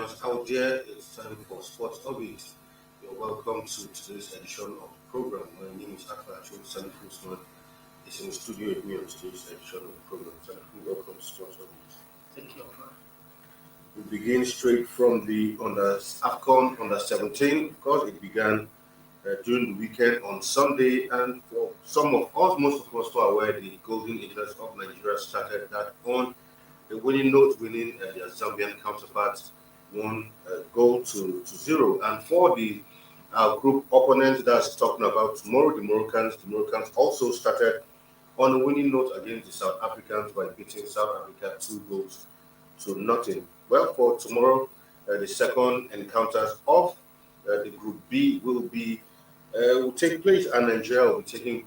viewers out there. It's time for Sports Orbit. You're welcome to today's edition of the program. My name is Akla Sally Usman. Is in the studio with me on today's edition of the program. Sally, welcome to Sports Orbit. Thank you. We begin straight from the AFCON Under-17. Of course, it began during the weekend on Sunday, and for some of us, most of us who are aware, the Golden Eaglets of Nigeria started that on a winning note, winning their Zambian counterparts 1 goal to 0. And for the group opponents that's talking about tomorrow, the Moroccans also started on a winning note against the South Africans by beating South Africa 2 goals to 0. Well, for tomorrow, the second encounters of the Group B will take place, and Nigeria will be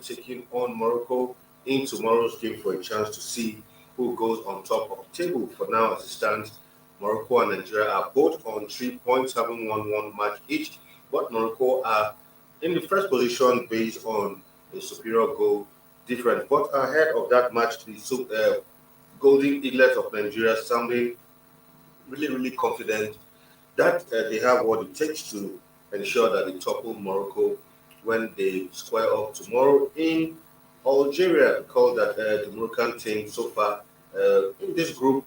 taking on Morocco in tomorrow's game for a chance to see who goes on top of the table. For now, as it stands, Morocco and Nigeria are both on 3 points, having won one match each, but Morocco are in the first position based on a superior goal difference. But ahead of that match, the Golden Eaglets of Nigeria sounding really confident that they have what it takes to ensure that they topple Morocco when they square up tomorrow in Algeria, because that the Moroccan team so far in this group,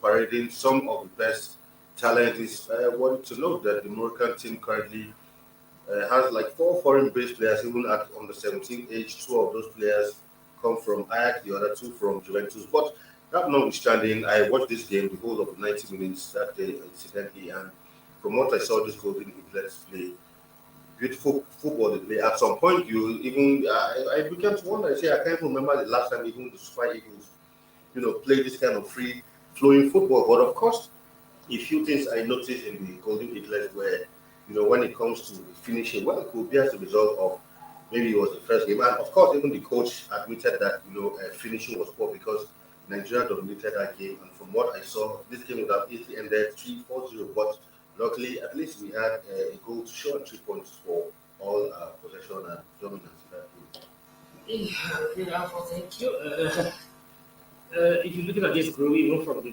parading some of the best talent. Is wanted to note that the Moroccan team currently has like 4 foreign-based players, even at under-17 age. 2 of those players come from Ajax, the other 2 from Juventus. But that notwithstanding, I watched this game the whole of 90 minutes that day, incidentally, and from what I saw, this Golden Eaglets play beautiful football they play. At some point, you even I began to wonder. I can't remember the last time even the Super Eagles, played this kind of free flowing football. But of course, a few things I noticed in the Golden Eaglets were, when it comes to finishing, well, it could be as a result of maybe it was the first game, and of course, even the coach admitted that finishing was poor because Nigeria dominated that game, and from what I saw, this game would have easily ended 3-4-0. But luckily, at least we had a goal to show and 3 points for all possession and dominance in that game. Thank you. If you look at this group, even from the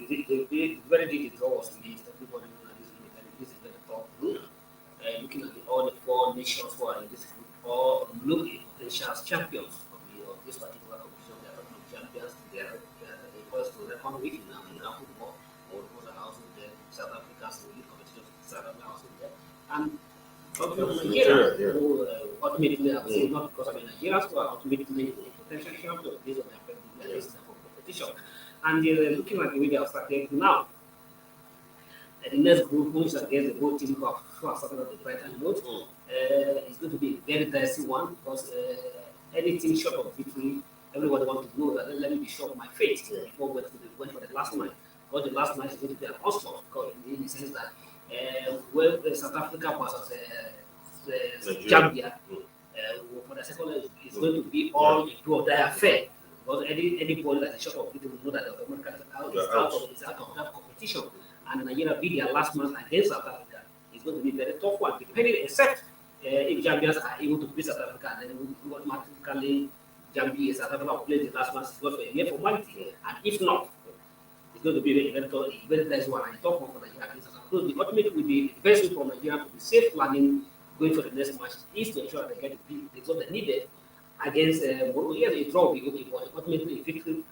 very day the draw was made, everybody this is very top group. Looking at all the 4 nations who are in this group, all look at potential as champions of this particular competition. They are not champions. They are first to reckon with now in our football. Morocco are also there. South Africa's league competition. South Africa also there. And Nigeria, who ultimately, I would say, not because of Nigerians, who are ultimately potential champions based on their competition. And looking at the way they have started now, the next group, which is against the both teams who are starting on the brighter note, is going to be a very dicey one because anything short of victory, everybody wants to know that let me be sure of my fate before we went for the last match. Because the last match is going to be an onslaught, because in the sense that South Africa versus Zambia, for the second leg, it's going to be all a do or die affair. Because anybody that is short of victory will know that the Americans is out of that competition. And Nigeria beat their last match against South Africa. It's going to be a very tough one, depending, except if Zambians are able to beat South Africa, then automatically Zambia, South Africa will play the last match for a mere formality. And if not, it's going to be a very nice one and tough one for Nigeria against South Africa. So the ultimate will be the best way for Nigeria to be safe landing going for the next match is to ensure they get the result they needed against Morocco. Yes, a draw will be okay, but ultimately a victory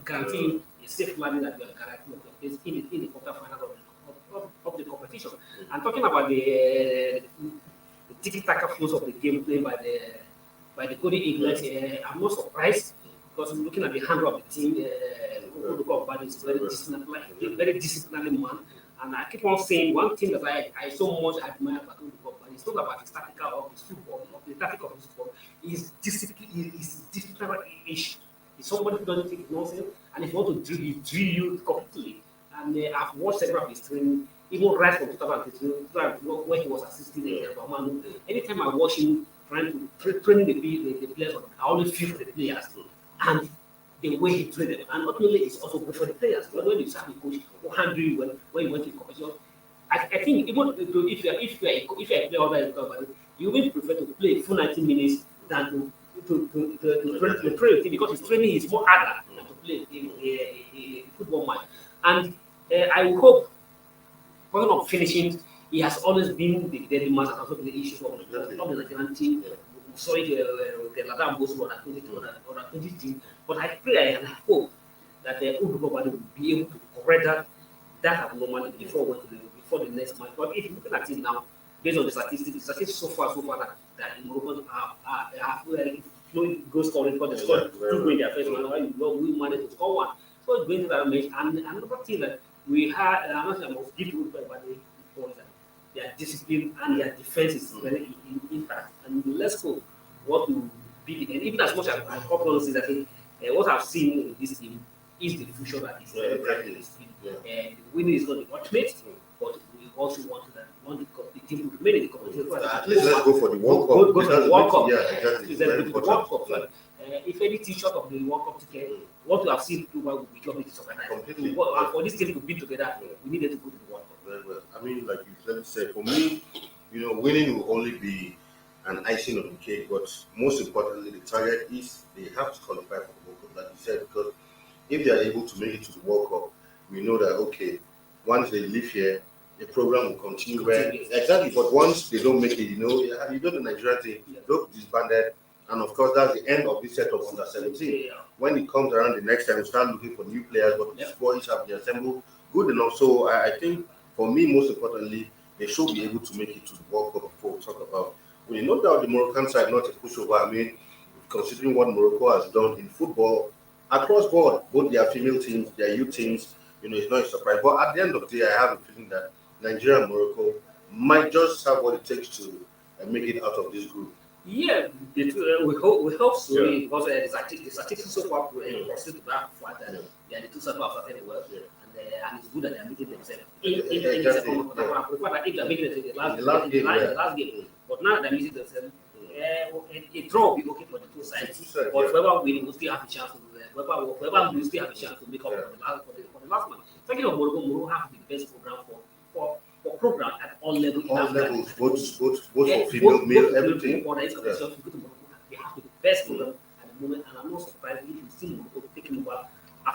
guarantee a safe landing that you are guaranteeing of your place in the quarterfinal of the competition. And talking about the tiki-taka flows of the game played by the Golden Eaglets, I'm not surprised because looking at the handle of the team, Oduko is very disciplined man. And I keep on saying one thing that I so much admire about Oduko, but it's not about his tactical of his football, the tactical of his football. Is disciplinary issue. He's somebody who doesn't take nonsense, and if you want to drill, he drill you completely. And I've watched several of his training, even right from 2015, when he was assisting Obama. Anytime I watch him trying to training the players, I always feel for the players and the way he trained them. And ultimately, it's also good for the players. When you start the coach, who handle you when you went to the competition, I think even if you're a player, you will prefer to play full 90 minutes than to train the team, because his training is more harder than to play a football match. And I hope Talking of finishing, he has always been the deadly man and also the issues of Exactly. the Nigerian team. Yeah. Sorry, the Latam goes on a 20 team. But I pray and I hope that the Udugo will be able to correct that abnormality before the next match. But if you look at it now, based on the statistics so far that the Moroccans are flowing goal scoring because they scored two in their first one, while we managed to score one. So it's going to that match. And another thing that we had, I'm not sure I must give you about the points that their discipline and their defense is very impact. And let's hope what will be the end. Even as much as my problems is that what I've seen in this team is the future that is very bright in this team. And winning is not the ultimate, but we also want the team to remain in the competition. At least let's go for the World Cup. Go for the World Cup. Yeah, exactly. It's very important. World Cup. If any team short of the World Cup ticket, what we have seen will be job disorganized. Completely. For this team to be together, we needed to go to the World Cup. Very well. I mean, like you said, for me, winning will only be an icing on the cake, but most importantly, the target is they have to qualify for the World Cup, like you said, because if they are able to make it to the World Cup, we know that, okay, once they live here, the program will continue. Exactly, but once they don't make it, you know the Nigerian team, look disbanded, and of course, that's the end of this set of under 17. When it comes around the next time, we start looking for new players, but these boys have been assembled good enough. So I think, for me, most importantly, they should be able to make it to the World Cup before we talk about. No doubt the Moroccan side not a pushover. I mean, considering what Morocco has done in football across board, both their female teams, their youth teams, it's not a surprise. But at the end of the day, I have a feeling that Nigeria and Morocco might just have what it takes to make it out of this group. Yeah, we hope so, because the statistics so far proceed to that fact that they are the two super of the world, and it's good that they are meeting themselves in the second one. I prefer that if they are meeting themselves in the last game, but now they're meeting themselves. A draw will be okay for the two sides, but whoever wins will still have a chance to whoever wins still have a chance to make up for the last one. Talking of Morocco have the best program for program at all levels. All levels, both for female, male, everything. For the competition, to go to Morocco, they have the best program at the moment, and I'm not surprised if you see Morocco taking over.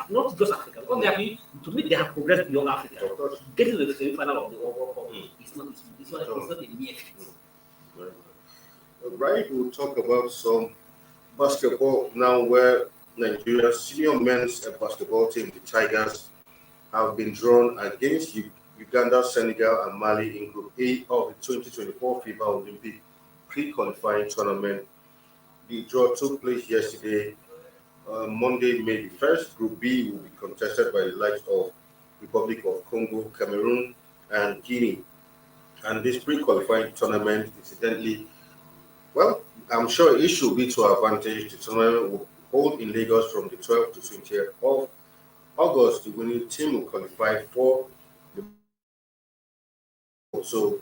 Not just Africa, because to me they have progressed beyond Africa. Of course. Getting to the semi-final of the World Cup is not a mere feat. Right, we'll talk about some basketball now, where Nigeria's senior men's basketball team, the Tigers, have been drawn against Uganda, Senegal, and Mali in Group A of the 2024 FIBA Olympic pre-qualifying tournament. The draw took place yesterday, Monday, May the 1st. Group B will be contested by the likes of Republic of Congo, Cameroon, and Guinea. And this pre-qualifying tournament, incidentally, well, I'm sure it should be to our advantage. The tournament will hold in Lagos from the 12th to 20th of August. The winning team will qualify for the. So,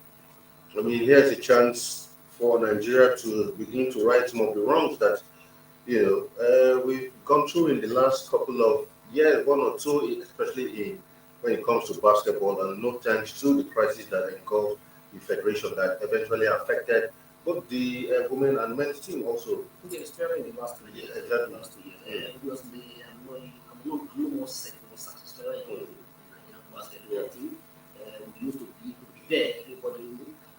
I mean, here's a chance for Nigeria to begin to right some of the wrongs that we've gone through in the last couple of years, one or two, especially when it comes to basketball, and no thanks to the crisis that engulfed the federation that eventually affected both the women and men's team also. Especially in the last 2 years. Exactly. Obviously, I'm not more satisfied in the basketball team. We used to be there. Everybody,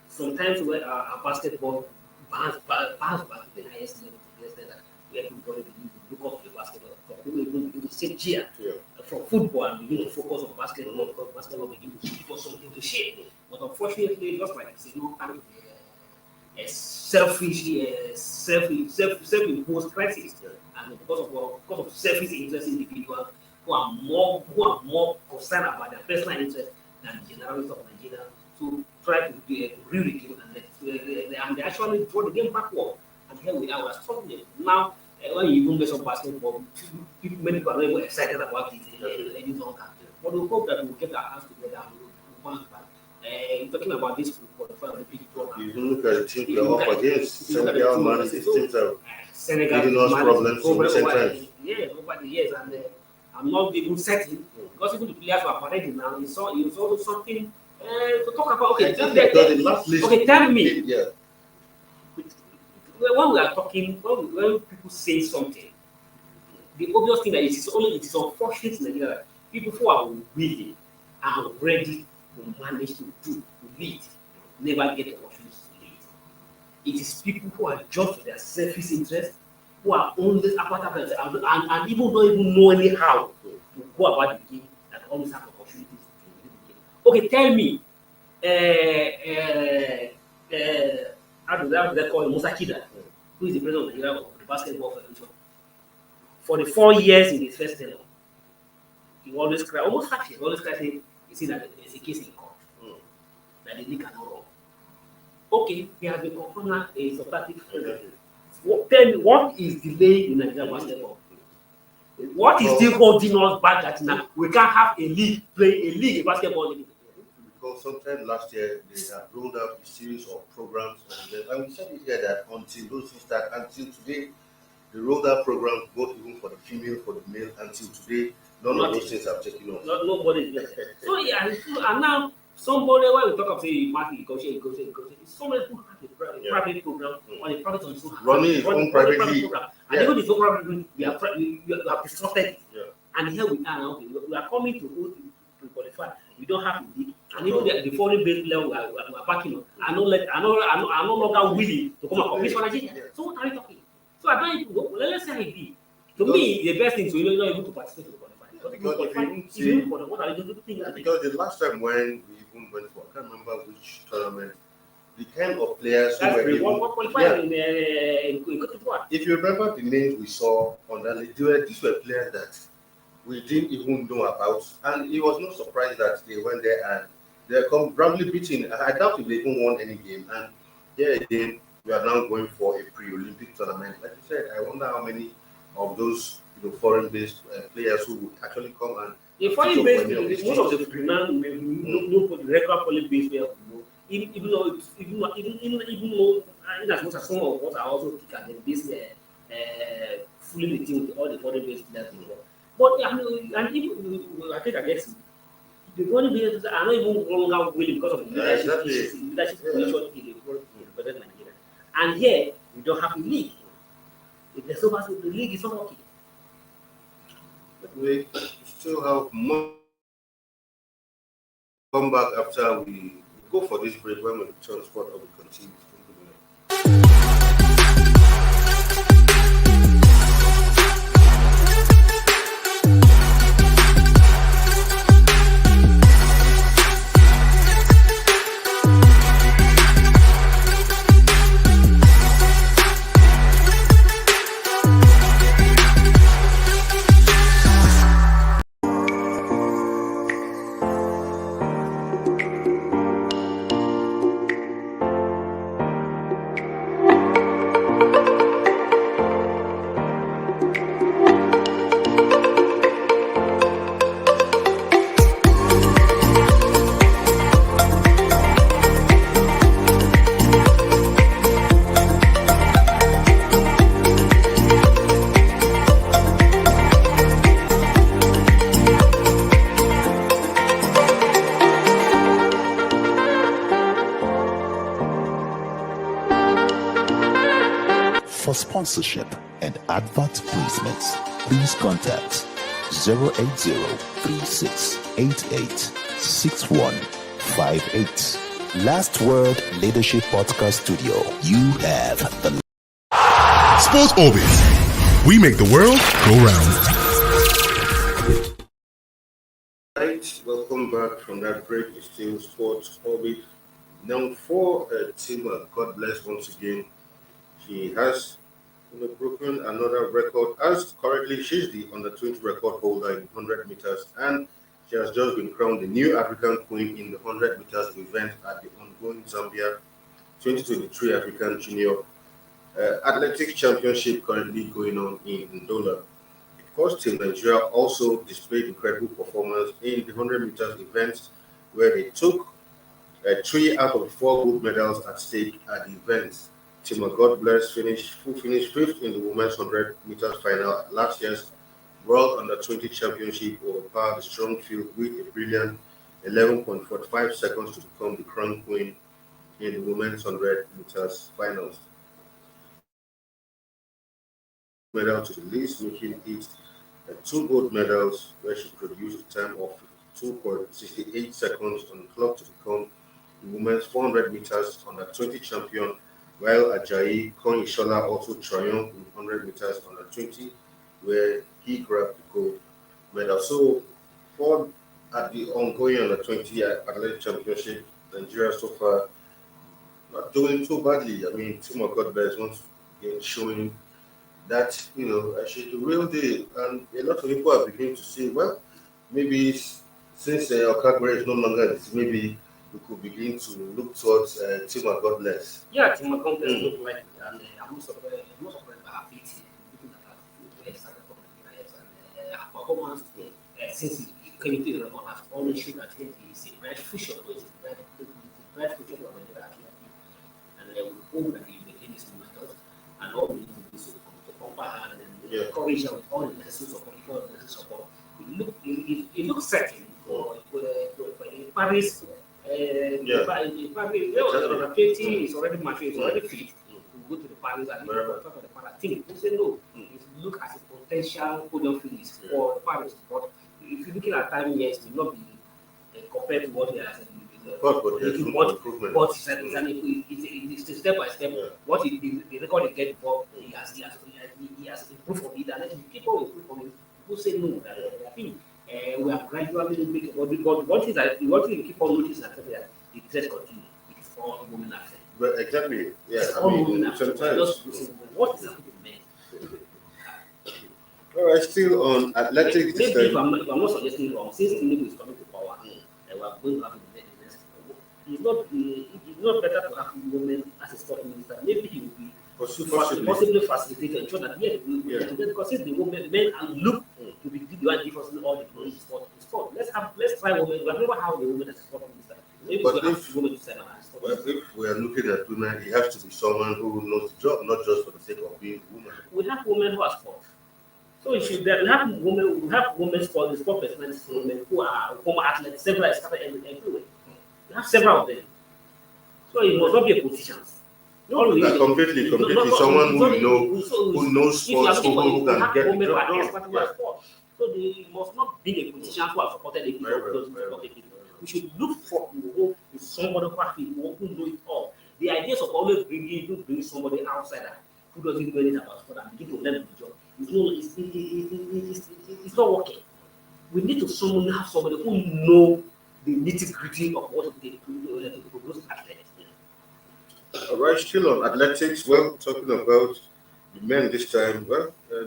sometimes when our basketball bounce back to the highest level, where everybody begin to look up to the basketball. For people begin to sit here from football and begin to focus on basketball, because basketball begin to put something to shape. But unfortunately, just like it's kind of a self-imposed crisis, and because of selfish interest individuals who are more concerned about their personal interest than the generality of Nigeria, to try to do a real game, and they actually draw the game backward. And here we are, we're struggling now. When you even mess up basketball, many people are not even excited about it any longer. But we hope that we'll get our hands together and we'll bounce back. Talking about this Olympic program. You look at the team they're up against, Senegal, Mali, these teams have Senegal, giving us problems in recent times. Yeah, over the years, and I'm not even certain, because even the players who are parading now, it's also something to talk about. Okay, tell me. Yeah. When we are talking, when people say something, the obvious thing that it is unfortunate in Nigeria that people who are willing and ready will manage to do, to lead, never get opportunities to lead. It is people who are just for their selfish interest, who are only about themselves, and even don't even know anyhow to go about the game, that always have opportunities to lead the game. Okay, tell me, how do they call him? Musa Kida, who is the president of the Basketball Federation. For the 4 years in his first tenure, he always cry, almost half year, always cry saying, you see that there's a case in court, that the league cannot run. Okay, he has been confirmed a substantive. Tell me, what is delaying in Nigerian basketball? What is still holding us back that now we can't have a league, play a league, a basketball league? Because sometime last year they had rolled out a series of programs, and we said it here that until those things start, until today, they rolled out programs both even for the female, for the male. Until today, none of those things have taken off. Nobody is there. So yeah, and now somebody, when we talk of say market negotiate, it's somebody who has a private program or a private on running his own private league. And even his own private league, we have disrupted it. Yeah. And here we are now. We are coming to qualify. We don't have a league, and even the foreign based level we are backing on. I no longer willing to come and compete for Nigeria. So what are we talking? So I don't even go. Let's say I agree. To me, the best thing is you're not able to participate in the qualifying. What are you doing? Because the last time when we even went for, I can't remember which tournament, the kind of players who were able, in Cote d'Ivoire. If you remember the names we saw on that list, these were players that we didn't even know about, and it was no surprise that they went there and they come roundly beating. I doubt if they even won any game. And here again, we are now going for a pre-Olympic tournament. Like you said, I wonder how many of those foreign-based players who would actually come and. The foreign-based, most of the renowned, no regular foreign-based players, even though in as much as some of us are also kick at this fully the team with all the foreign-based players. But I mean, and even I think I guess the foreign players are not even longer willing because of the leadership position in the represent Nigeria. And here we don't have a league. If there's so much, the league is not working. We still have more come back after we go for this break. When we return, sport will continue. For sponsorship and advert placements, please contact 080-3688-6158. Last Word Leadership Podcast Studio. You have the Sports Orbit. We make the world go round. Right, welcome back from that break. It's still Sports Orbit. Now for Tima, God bless once again. She has broken another record. As currently, she's the under-20 record holder in 100 meters, and she has just been crowned the new African Queen in the 100 meters event at the ongoing Zambia 2023 African Junior Athletics Championship currently going on in Ndola. Of course, Team Nigeria also displayed incredible performance in the 100 meters events, where they took 3 out of the 4 gold medals at stake at the events. Tima, God bless, who finished 5th in the women's 100 meters final at last year's World Under-20 Championship, overpowered the strong field with a brilliant 11.45 seconds to become the crown queen in the women's 100 meters finals. Medal to the list, making it 2 gold medals, where she produced a time of 2.68 seconds on the clock to become the women's 400 meters under 20 champion, while Ajayi Konishola also triumphed in 100 meters under 20, where he grabbed the gold medal. So, for at the ongoing under 20 athletic championship, Nigeria so far not doing too badly. I mean, Timo Godbez once again showing that, actually the real deal. And a lot of people are beginning to say, well, maybe since Okagwere is no longer this, maybe we could begin to look towards Timo Godbless. Yeah, Timo Godbez look like, and I'm not surprised by her feet, looking at her footwear, started from the years, and her performance since he came into the record has always shown that he is a bright future, but it's a bright future for Nigeria. And we hope that he maintain his momentum, and all we need to do is to compare her and encourage her with all the necessary support. It looks certain for the Paris. In Paris, the 20 is already mature, it's already fit. Go to the Paris and for the Paris team. We say no. If you look at the potential podium finish for Paris, but if you're looking at time, yes, it will not be compared to what he has. But it's step by step. What the record he get before, he has improved from it, and if you keep on improving from it, people say no. I think we are gradually making. But one thing you keep on noticing that the trend continue. It's all women accent. But exactly, yeah. It's all women accent. What is happening, man? All right, still on athletics. Maybe if I'm not suggesting wrong, since Tinubu is coming to power, we are going to have a debate. It's not better to have women as a sport minister. Maybe he will be possibly facilitated, ensure that because since the women men and look to be the one give us all the glory in sport. Let's try women. We have never had a woman as a sport minister. Maybe but if women to sign on as sport minister. If we are looking at women, it has to be someone who knows the job, not just for the sake of being a woman. We have women who are sports. So we have women sport, the sport personalities, women who are former athletes, several scattered everywhere. We have several of them. So it must not be a politician. Completely. Someone who knows sports, who can get the job done. So they must not be a politician who has supported the people. We should look for somebody who knows it all. The ideas of always bringing somebody outsider who doesn't know anything about sport and begin to learn the job. It's not working. We need to have somebody who knows the nitty-gritty of what they do to produce athletes. All right, still on athletics. Well, talking about the men this time,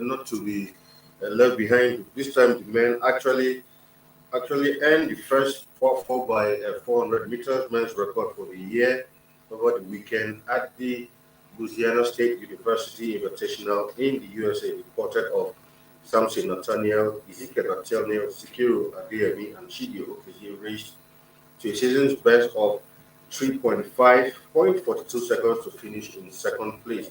not to be left behind. This time, the men actually earned the first 4 by 400 meters men's record for the year over the weekend at the Louisiana State University Invitational in the USA. Reported of Samson Nathaniel, Ezekiel Nathaniel, Sikiru Adeyemi, and Chidi Okezie reached to a season's best of 3.42 seconds to finish in second place,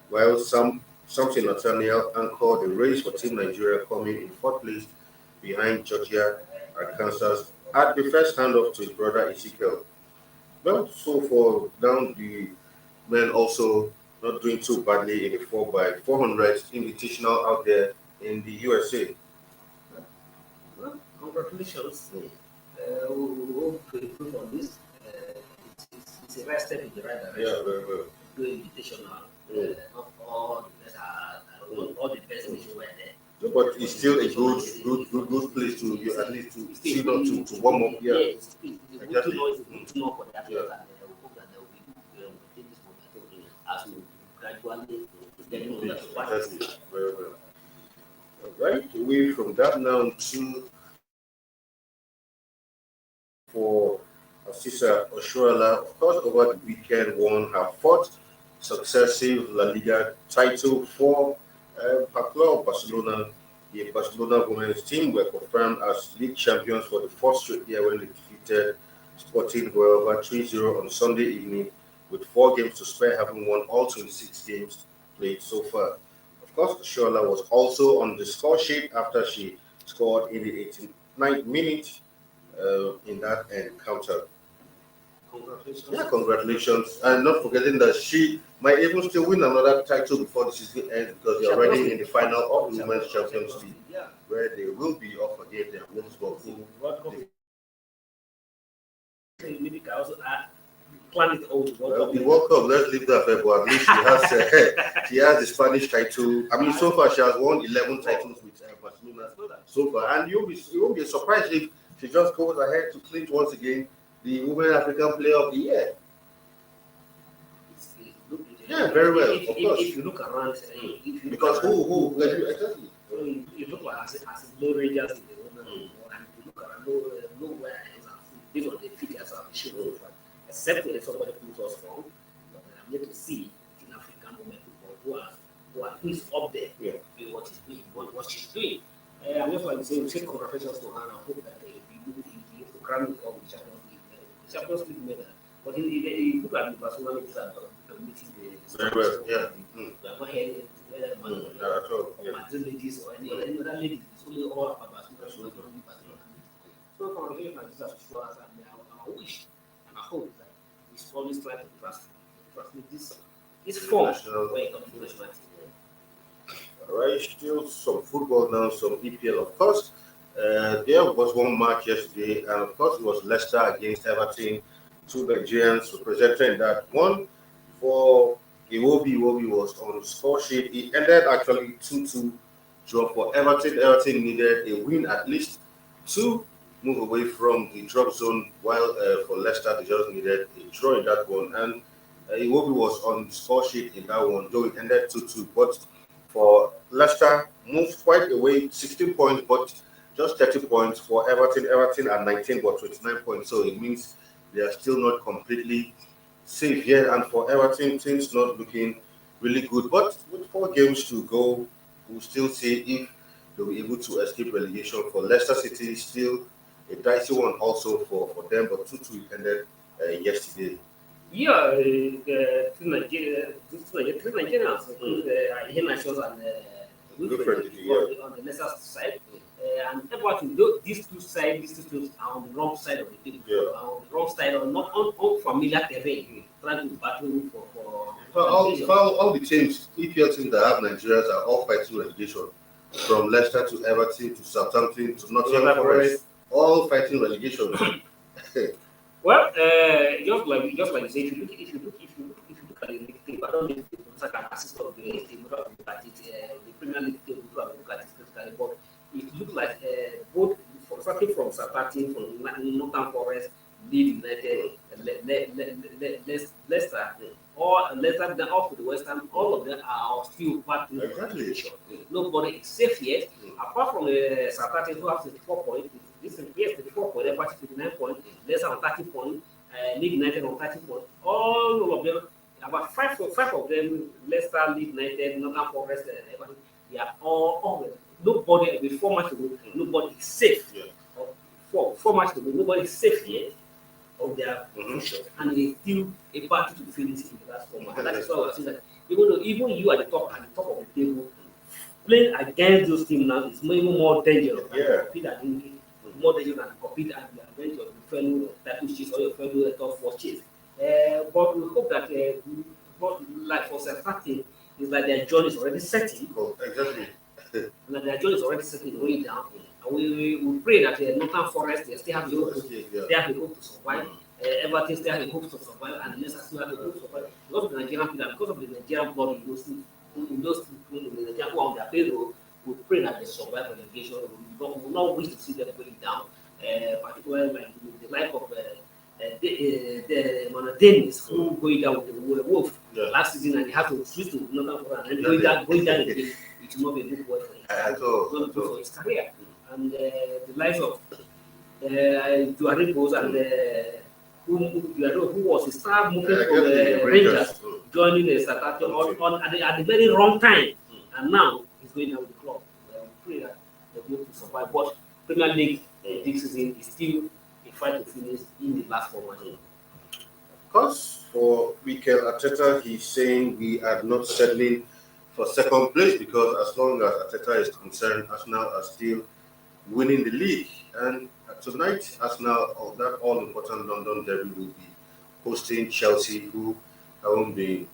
while Samson Nathaniel anchored the race for Team Nigeria, coming in fourth place behind Georgia, Arkansas, at the first handoff to his brother Ezekiel. Well, so for down the men also not doing too badly in the 4 by 400 invitational out there in the USA. Well, congratulations. We hope to improve on this. It's a right step in the right direction. Yeah, very well. Do invitational. Not all the best all the best nations were there. No, but it's still a good place to at least to warm up. Yeah, it's good to know for the athletes, and we hope that they will take this momentum as we gradually get into that. Very well. All right, away from that now to for Asisa Oshuala, of course, over the weekend won her 4th successive La Liga title for her club, Barcelona. The Barcelona women's team were confirmed as league champions for the 4th straight year when they defeated Sporting Huelva 3-0 on Sunday evening, with 4 games to spare, having won all 26 games played so far. Of course, Oshuala was also on the score sheet after she scored in the 89th minute in that encounter. Congratulations. Yeah, congratulations. And not forgetting that she might even still win another title before the season ends, because they're already in the final of the Women's Champions League, where they will be off against their Wolfsburg. maybe can also plan it all to Well, the World Cup, let's leave that there, but at least she has the Spanish title. I mean, so far she has won 11 titles with Barcelona so far, and you won't be surprised if she just goes ahead to clinch once again the Women African Player of the Year. Yeah, very well, of course. If you look around, because who exactly? You look like as low rangers in the women world, and you look around nowhere else, based on the figures of the show, except when somebody proves us wrong. But I'm yet to see in African women football who is up there with what he's doing, what she's doing. I'm just like saying, take congratulations to her and hope that we move to crown with all the Champions League medal. But he look at the Barcelona meeting the very well, yeah. We are not heading Madrid ladies or any other ladies. It's only all about Barcelona. So congratulations to Jesus to us, and our wish and our hope that we always try to transmit this form when it comes to national team. All right, still some football now, some EPL, of course. There was one match yesterday, and of course it was Leicester against Everton. Two Nigerians representing that one for Iwobi. Iwobi was on the score sheet. It ended actually 2-2 draw for Everton. Everton needed a win at least to move away from the drop zone, while for Leicester they just needed a draw in that one. And Iwobi was on the score sheet in that one, though it ended 2-2. But for Leicester, moved quite away, 16 points, but just 30 points for Everton. Everton at 19 but 29 points. So it means they are still not completely safe yet. And for Everton, things not looking really good. But with 4 games to go, we'll still see if they'll be able to escape relegation. For Leicester City, still a dicey one also for them. But 2-2 ended yesterday. Yeah, two Nigerians, Iheanacho and Wilfred on the Leicester side. And Everton, these two teams are on the wrong side of the table, on the wrong side of not unfamiliar terrain, trying to battle for all the teams, EPL teams that have Nigerians are all fighting relegation, from Leicester to Everton to Southampton to Nottingham Forest, all fighting relegation. Well, just like you say, if you look at the league table, I don't know if the can assist of the table, look at it, the Premier League table, look at it critically, but it looks like both, starting from Southampton, from Nottingham Forest, Leeds United, Leicester, or Leicester, then off to the West Ham, all of them are still battling for relegation. Nobody is safe yet, apart from Southampton, who have 64 points. This is 34 points, Everton 59 points, Leicester on 30 points, Leeds United on 30 points. All of them, about five of them, Leicester, Leeds United, Nottingham Forest, Everton, they are all nobody with 4 matches to go, nobody is safe. Four matches to go, nobody is safe yet of their position, and it's still a battle to finish in the last 4 matches. That is why we're saying that even you at the top of the table, playing against those teams now is even more dangerous. More dangerous than compete and the adventure of the fellow title chase or your fellow top 4 chase. But we hope that, but like for Southampton, it's like their journey is already setting. Exactly. And their journey is already setting going down. And we pray that Nottingham Forest they still have the hope to survive. Everton still have the hope to survive, and Leicester still have the hope to survive. Because of the Nigerian people, because of the Nigerian blood in those people, the Nigerian who are on their payroll, we pray that they survive relegation. We will not wish to see them going down, particularly like the life of the Dennis who going down with the Wolf last season, and he had to switch to Nottingham Forest and going down again. It will not be a good word for him. It will not be good for his career. And the lives of Duarigos and who was a star moving from the Rangers, joining the Southampton at the very wrong time, and now he's going down with the club. We pray that they'll be able to survive. But Premier League this season is still a fight to finish in the last 4 matches. Of course, for Mikel Arteta, he's saying we are not settling for second place, because as long as Arteta is concerned, Arsenal are still winning the league. And tonight, Arsenal, that all-important London derby, will be hosting Chelsea, who haven't been,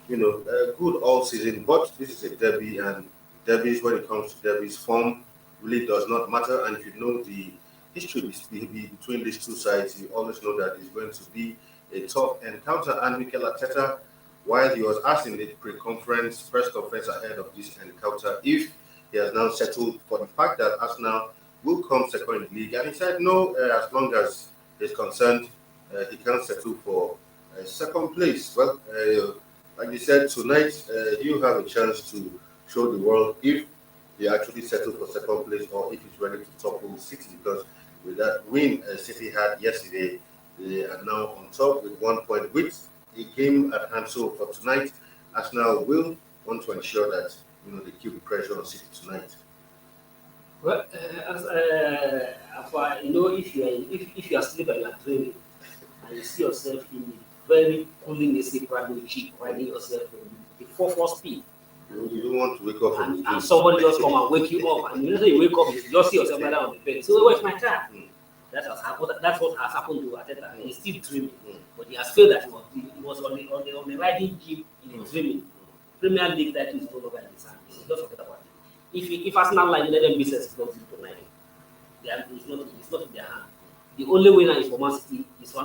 good all season. But this is a derby, and derbies, when it comes to derbies, form really does not matter. And if you know the history between these two sides, you always know that it's going to be a tough encounter. And Mikel Arteta, while he was asked in the pre-conference, press conference ahead of this encounter, if he has now settled for the fact that Arsenal will come second in the league, and he said no, as long as he's concerned, he can settle for second place. Well, like you said, tonight you have a chance to show the world if he actually settled for second place or if he's ready to topple City, because with that win City had yesterday, they are now on top with 1 point with a game at hand. So for tonight, Arsenal will want to ensure that they keep the pressure on City tonight. Well, if you are sleeping and you are dreaming, and you see yourself in very cooling, private cheap, riding yourself in 4 speed. You don't want to wake up and somebody just come and wake you up, and you wake up, you just see yourself right on the bed. So where's my car? That's what has happened to Arteta. He's still dreaming, but he has felt that he was on the riding jeep in a dreaming. Premier League that is no longer in his hand. Just forget about it. If Arsenal let them be successful tonight, it's not in their hand. The only winner is for Man City. It's for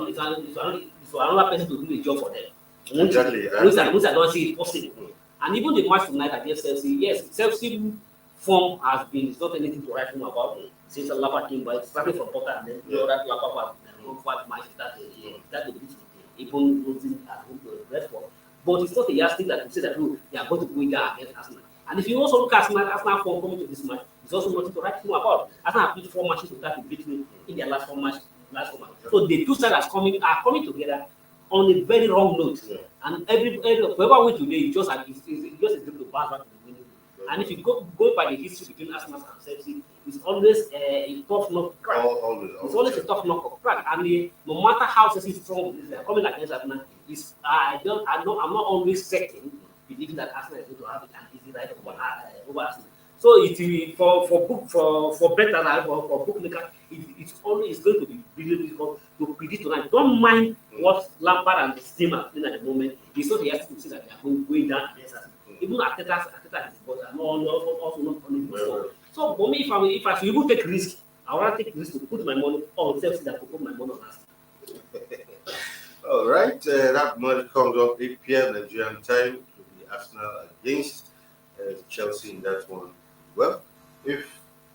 another person to do the job for them. Exactly. Which I don't see it possible. And even the match tonight against Chelsea, yes, Chelsea form has been, it's not anything to write home about since the Lapa came by, starting from Potter and then that Lapa was 5 matches that they beat, even losing at home to Redford. But it's not a yardstick that we say that they are going to win that against Arsenal. And if you also look at Arsenal form coming to this match, it's also nothing to write home about. Arsenal have played 4 matches without beating in their last 4 matches. So the two sides are coming together on a very wrong note. And whoever wins today, it's just a dream to pass back to the winning. And if you go by the history between Arsenal and Chelsea, it's always a tough knock crack. It's always a tough knock of crack. And no matter how Chelsea is strong, they are coming against Arsenal. I'm not always certain believing that Arsenal is going to have an easy ride over Arsenal. So it for better for bookmaker, it's always going to be really difficult to predict tonight. Don't mind what Lampard and the team are doing at the moment. It's not the has to see that they are going down against us. Even Arteta is also not on it before. So for me, if I should even take risk, I want to take risk to put my money on Chelsea than to put my money on Arsenal. All right, that match comes up 8 p.m. Nigerian time to be Arsenal against Chelsea in that one. Well, if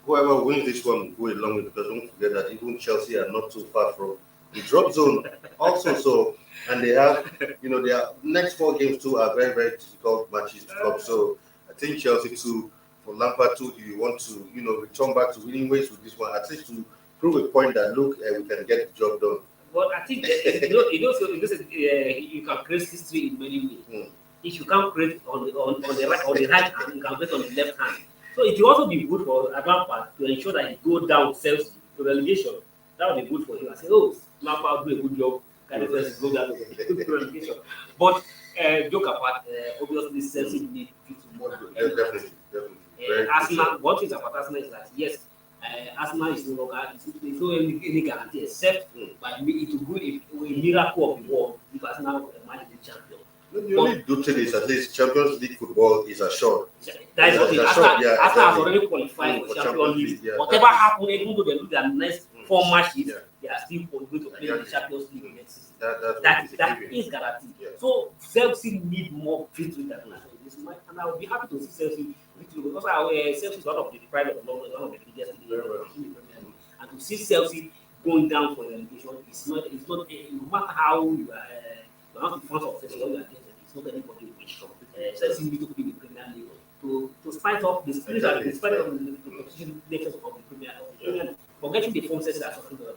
whoever wins this one will go along with it, because don't forget that even Chelsea are not too far from the drop zone also. So, and they have, their next 4 games too are very, very difficult matches to come. So I think Chelsea too, for Lampard too, if you want to, return back to winning ways with this one, at least to prove a point that look, we can get the job done. But I think that, you can create history in many ways. If you can't create on the right hand, you can create on the left hand. So it will also be good for Lampard to ensure that he go down Chelsea to relegation. That would be good for him. I say, Lampard do a good job. Can Chelsea go down to relegation? But joke apart, obviously Chelsea need more than definitely. Arsenal. What is about Arsenal is that yes, Arsenal is no longer any guarantee except by it will be a miracle of the world if Arsenal manage the champion. The only good thing is at least Champions League football is assured. That is what it is. Arsenal has already qualified for Champions League. Whatever happens, even though they lose their next 4 matches, they are still going to play the Champions League next season. That is guaranteed. So Chelsea need more victory than this match, and I will be happy to see Chelsea victory because Chelsea is one of the pride of London, one of the biggest in the Premier League, and to see Chelsea going down for relegation is not no matter how you are not in front of Chelsea, all you are getting, it's not anybody who is Chelsea need to be in the Premier League to spite off the spirit and the spirit of the competition natures of the Premier League. Forgetting the form Chelsea are talking about,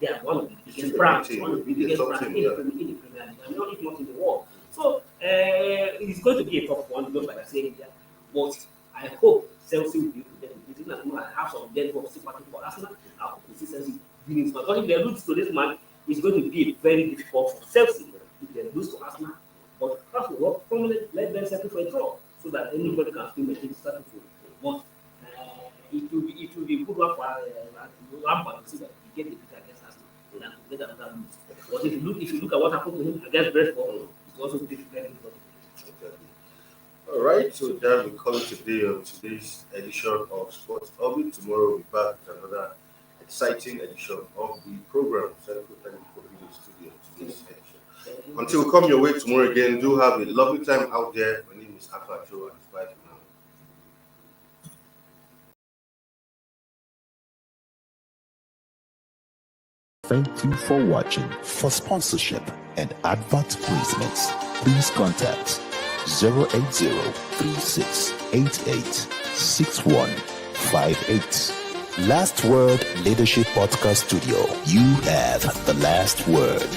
they are one of the biggest brands, one of the biggest brands in the Premier League, and not if not in the world. So it's going to be a tough one, just like I said here. But I hope Chelsea will be able to get the beating. I have some dead for sympathy for Arsenal. I hope to see Chelsea winning this match. Because if they lose to this match, it's going to be very difficult for Chelsea if they lose to Arsenal. But Arsenal, let them settle for a draw so that anybody can still maintain status quo. But it will be a good one for Lampard to see that he get the beat against Arsenal and to get another lose. But if you look at what happened to him against Brentford, it's also difficult. All right, so that we call it today on today's edition of Sports Orbit. Tomorrow we'll be back with another exciting edition of the program. Thank you for being in the studio today's edition. Until we come your way tomorrow again, do have a lovely time out there. My name is Akla Joe, and it's bye for now. Thank you for watching. For sponsorship and advert placements, please contact 080-3688-6158. Last Word Leadership Podcast Studio. You have the last word.